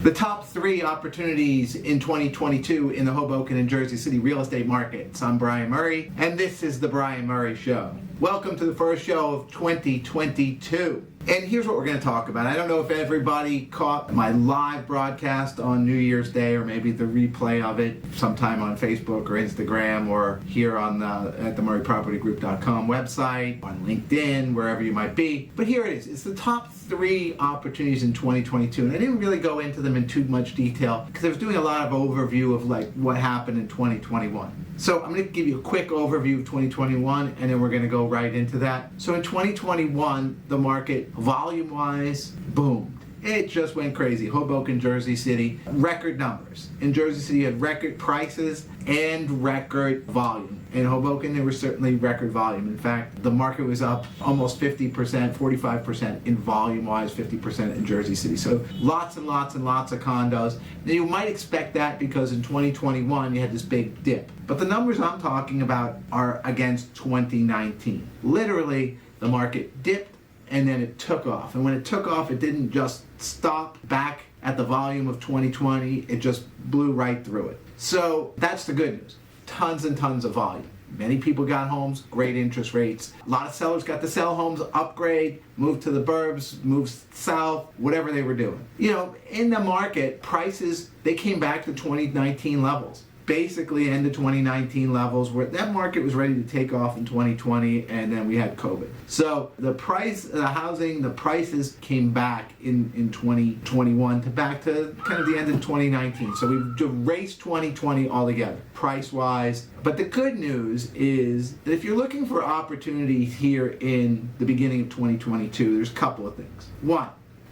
The top 3 opportunities in 2022 in the Hoboken and Jersey City real estate markets. I'm Brian Murray, and this is The Brian Murray Show. Welcome to the first show of 2022. And here's what we're going to talk about. I don't know if everybody caught my live broadcast on New Year's Day, or maybe the replay of it sometime on Facebook or Instagram, or here on at the MurrayPropertyGroup.com website, on LinkedIn, wherever you might be. But here it is. It's the top 3 opportunities in 2022. And I didn't really go into them in too much detail because I was doing a lot of overview of like what happened in 2021. So I'm going to give you a quick overview of 2021, and then we're going to go right into that. So in 2021, the market, volume-wise, boomed. It just went crazy. Hoboken, Jersey City, record numbers. In Jersey City, you had record prices and record volume. In Hoboken, there was certainly record volume. In fact, the market was up almost 50%, 45% in volume-wise, 50% in Jersey City. So lots and lots and lots of condos. Now, you might expect that because in 2021, you had this big dip. But the numbers I'm talking about are against 2019. Literally, the market dipped, and then it took off. And when it took off, it didn't just stop back at the volume of 2020, it just blew right through it. So that's the good news. Tons and tons of volume. Many people got homes, great interest rates. A lot of sellers got to sell homes, upgrade, move to the burbs, move south, whatever they were doing. You know, in the market, prices, they came back to 2019 levels. Basically end of 2019 levels, where that market was ready to take off in 2020, and then we had COVID. So the price, the housing, the prices came back in 2021 to back to kind of the end of 2019. So we've erased 2020 altogether, price-wise. But the good news is that if you're looking for opportunities here in the beginning of 2022, there's a couple of things. One,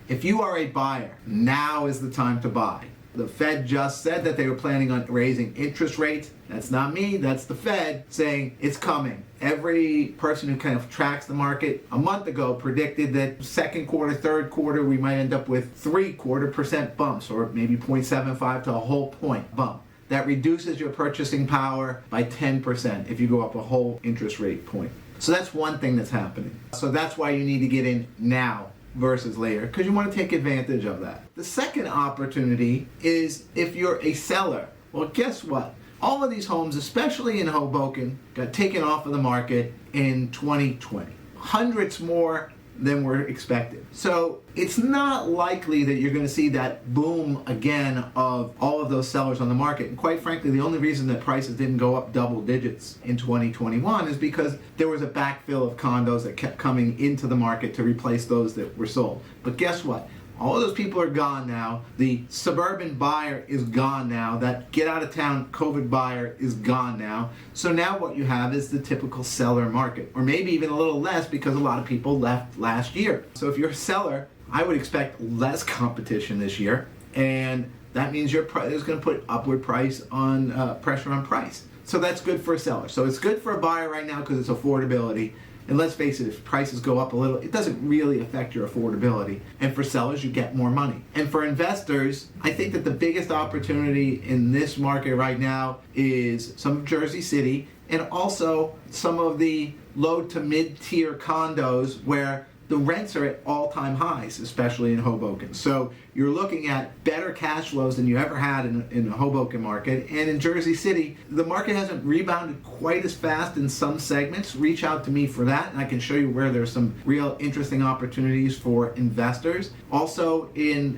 if you are a buyer, now is the time to buy. The Fed just said that they were planning on raising interest rates. That's not me, that's the Fed saying it's coming. Every person who kind of tracks the market a month ago predicted that second quarter, third quarter, we might end up with 0.75% bumps, or maybe 0.75 to a whole point bump. That reduces your purchasing power by 10% if you go up a whole interest rate point. So that's one thing that's happening. So that's why you need to get in now versus later, because you want to take advantage of that. The second opportunity is if you're a seller. Well, guess what? All of these homes, especially in Hoboken, got taken off of the market in 2020. Hundreds more than were expected. So it's not likely that you're going to see that boom again of all of those sellers on the market. And quite frankly, the only reason that prices didn't go up double digits in 2021 is because there was a backfill of condos that kept coming into the market to replace those that were sold. But guess what? All of those people are gone now. The suburban buyer is gone now. That get out of town COVID buyer is gone now. So now what you have is the typical seller market, or maybe even a little less because a lot of people left last year. So if you're a seller, I would expect less competition this year, and that means your price is going to put upward price on pressure on price. So that's good for a seller. So it's good for a buyer right now because it's affordability. And let's face it, if prices go up a little, it doesn't really affect your affordability. And for sellers, you get more money. And for investors, I think that the biggest opportunity in this market right now is some of Jersey City, and also some of the low to mid-tier condos where the rents are at all-time highs, especially in Hoboken. So you're looking at better cash flows than you ever had in the Hoboken market. And in Jersey City, the market hasn't rebounded quite as fast in some segments. Reach out to me for that, and I can show you where there's some real interesting opportunities for investors. Also,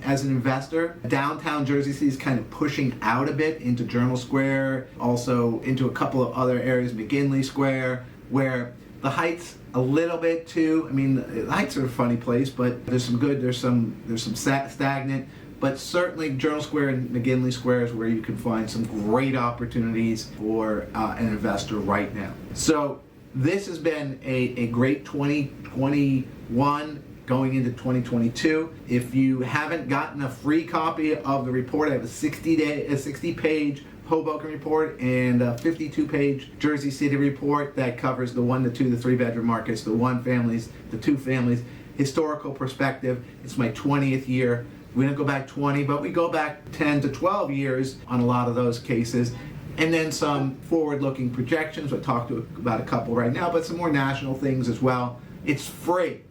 as an investor, downtown Jersey City is kind of pushing out a bit into Journal Square, also into a couple of other areas, McGinley Square, where the Heights a little bit too. I mean, the Heights are a funny place, but there's some good, there's some stagnant, but certainly Journal Square and McGinley Square is where you can find some great opportunities for an investor right now. So this has been a great 2021 going into 2022. If you haven't gotten a free copy of the report, I have a 60-page Hoboken report and a 52-page Jersey City report that covers the 1 to 2 to 3 bedroom markets, the 1 families, the 2 families, historical perspective. It's my 20th year. We don't go back 20, but we go back 10 to 12 years on a lot of those cases. And then some forward-looking projections. I talked about a couple right now, but some more national things as well. It's free.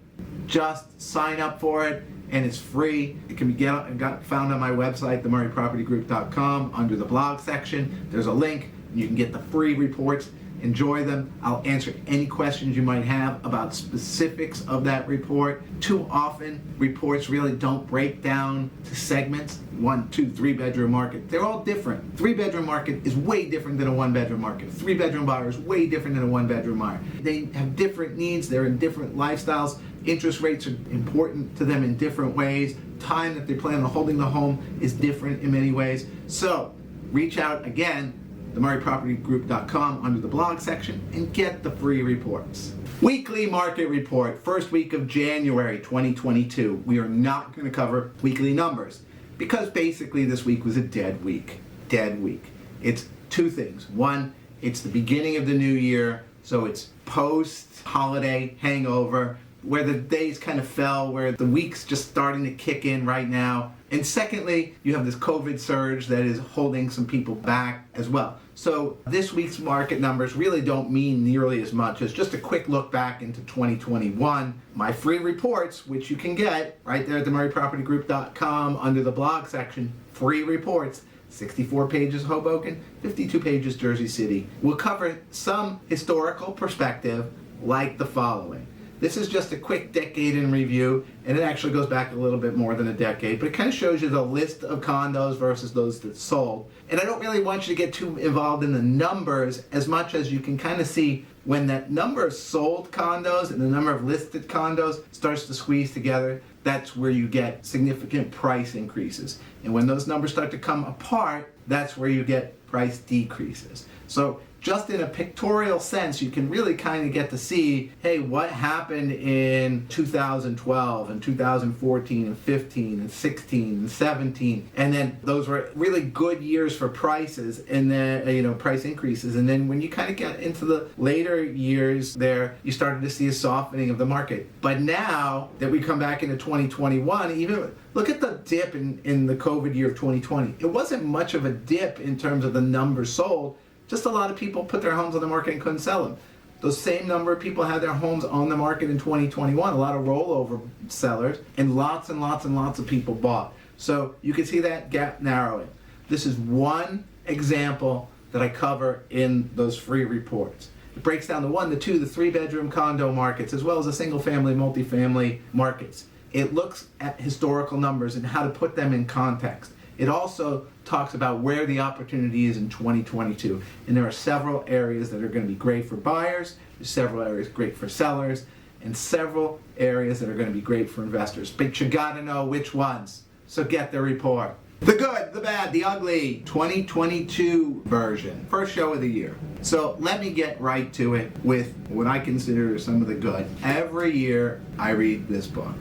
Just sign up for it. and it's free. It can be found on my website, themurraypropertygroup.com, under the blog section. There's a link. You can get the free reports. Enjoy them. I'll answer any questions you might have about specifics of that report. Too often, reports really don't break down to segments, 1, 2, 3-bedroom market. They're all different. 3-bedroom market is way different than a 1-bedroom market. 3-bedroom buyer is way different than a 1-bedroom buyer. They have different needs. They're in different lifestyles. Interest rates are important to them in different ways. Time that they plan on holding the home is different in many ways. So, reach out again, themurraypropertygroup.com, under the blog section, and get the free reports. Weekly market report, first week of January 2022. We are not going to cover weekly numbers because basically this week was a dead week. Dead week. It's two things. One, it's the beginning of the new year, so it's post-holiday hangover, where the days kind of fell, where the week's just starting to kick in right now. And secondly, you have this COVID surge that is holding some people back as well. So this week's market numbers really don't mean nearly as much as just a quick look back into 2021. My free reports, which you can get right there at themurraypropertygroup.com under the blog section, free reports, 64 pages Hoboken, 52 pages Jersey City. We'll cover some historical perspective like the following. This is just a quick decade in review, and it actually goes back a little bit more than a decade, but it kind of shows you the list of condos versus those that sold. And I don't really want you to get too involved in the numbers as much as you can kind of see when that number of sold condos and the number of listed condos starts to squeeze together, that's where you get significant price increases. And when those numbers start to come apart, that's where you get price decreases. So just in a pictorial sense, you can really kind of get to see, hey, what happened in 2012 and 2014 and 15 and 16 and 17, and then those were really good years for prices and then price increases. And then when you kind of get into the later years there, you started to see a softening of the market. But now that we come back into 2021, even look at the dip in the COVID year of 2020. It wasn't much of a dip in terms of the numbers sold. Just a lot of people put their homes on the market and couldn't sell them. Those same number of people had their homes on the market in 2021, a lot of rollover sellers, and lots of people bought. So you can see that gap narrowing. This is one example that I cover in those free reports. It breaks down the 1, the 2, the 3-bedroom condo markets, as well as the single-family, multifamily markets. It looks at historical numbers and how to put them in context. It also talks about where the opportunity is in 2022. And there are several areas that are going to be great for buyers, there's several areas great for sellers, and several areas that are going to be great for investors. But you got to know which ones. So get the report. The good, the bad, the ugly, 2022 version. First show of the year. So let me get right to it with what I consider some of the good. Every year I read this book.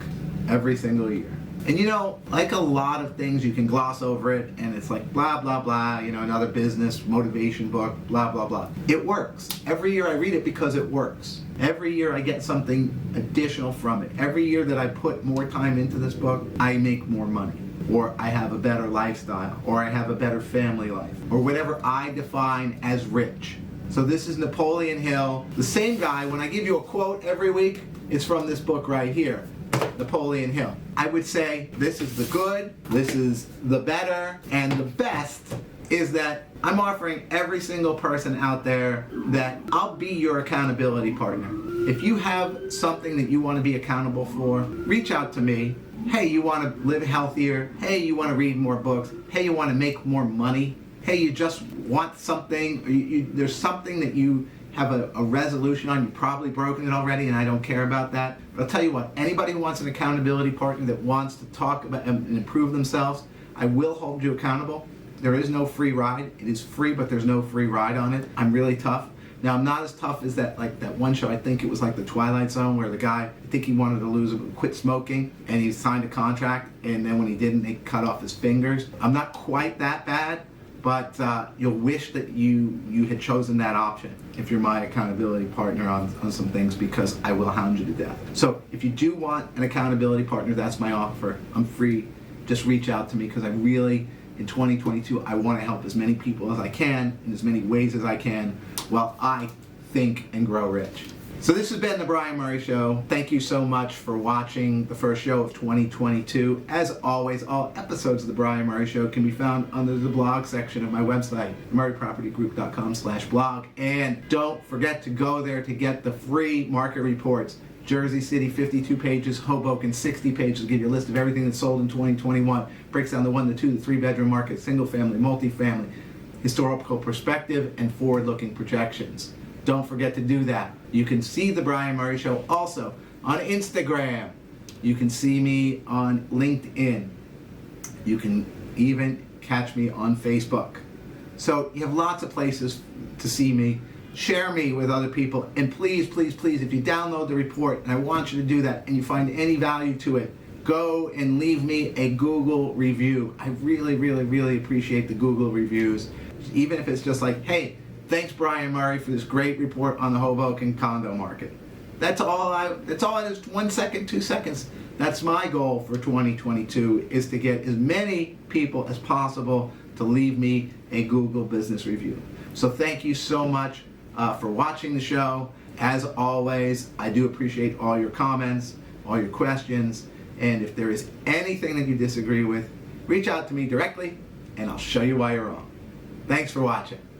Every single year. And like a lot of things, you can gloss over it and it's like blah, blah, blah, another business motivation book, blah, blah, blah. It works. Every year I read it because it works. Every year I get something additional from it. Every year that I put more time into this book, I make more money. Or I have a better lifestyle. Or I have a better family life. Or whatever I define as rich. So this is Napoleon Hill. The same guy, when I give you a quote every week, it's from this book right here. Napoleon Hill. I would say this is the good, this is the better, and the best is that I'm offering every single person out there that I'll be your accountability partner. If you have something that you want to be accountable for, reach out to me. Hey, you want to live healthier? Hey, you want to read more books? Hey, you want to make more money? Hey, you just want something, there's something that you have a resolution on, you've probably broken it already and I don't care about that. But I'll tell you what, anybody who wants an accountability partner that wants to talk about and improve themselves, I will hold you accountable. There is no free ride. It is free, but there's no free ride on it. I'm really tough. Now, I'm not as tough as that one show, I think it was like The Twilight Zone, where the guy, I think he wanted to quit smoking, and he signed a contract, and then when he didn't, they cut off his fingers. I'm not quite that bad, but you'll wish that you had chosen that option if you're my accountability partner on some things, because I will hound you to death. So if you do want an accountability partner, that's my offer. I'm free. Just reach out to me, because I really, in 2022, I want to help as many people as I can in as many ways as I can while I think and grow rich. So this has been the Brian Murray Show. Thank you so much for watching the first show of 2022. As always, all episodes of the Brian Murray Show can be found under the blog section of my website, murraypropertygroup.com/blog. And don't forget to go there to get the free market reports. Jersey City, 52 pages, Hoboken, 60 pages, give you a list of everything that's sold in 2021. Breaks down the 1 to 2 to 3 bedroom market, single family, multifamily, historical perspective, and forward-looking projections. Don't forget to do that. You can see the Brian Murray Show also on Instagram. You can see me on LinkedIn. You can even catch me on Facebook. So you have lots of places to see me. Share me with other people. And please, please, please, if you download the report, and I want you to do that, and you find any value to it, go and leave me a Google review. I really, really, really appreciate the Google reviews. Even if it's just like, hey, thanks Brian Murray for this great report on the Hoboken condo market. That's all it is, 1 second, 2 seconds. That's my goal for 2022, is to get as many people as possible to leave me a Google business review. So thank you so much for watching the show. As always, I do appreciate all your comments, all your questions, and if there is anything that you disagree with, reach out to me directly and I'll show you why you're wrong. Thanks for watching.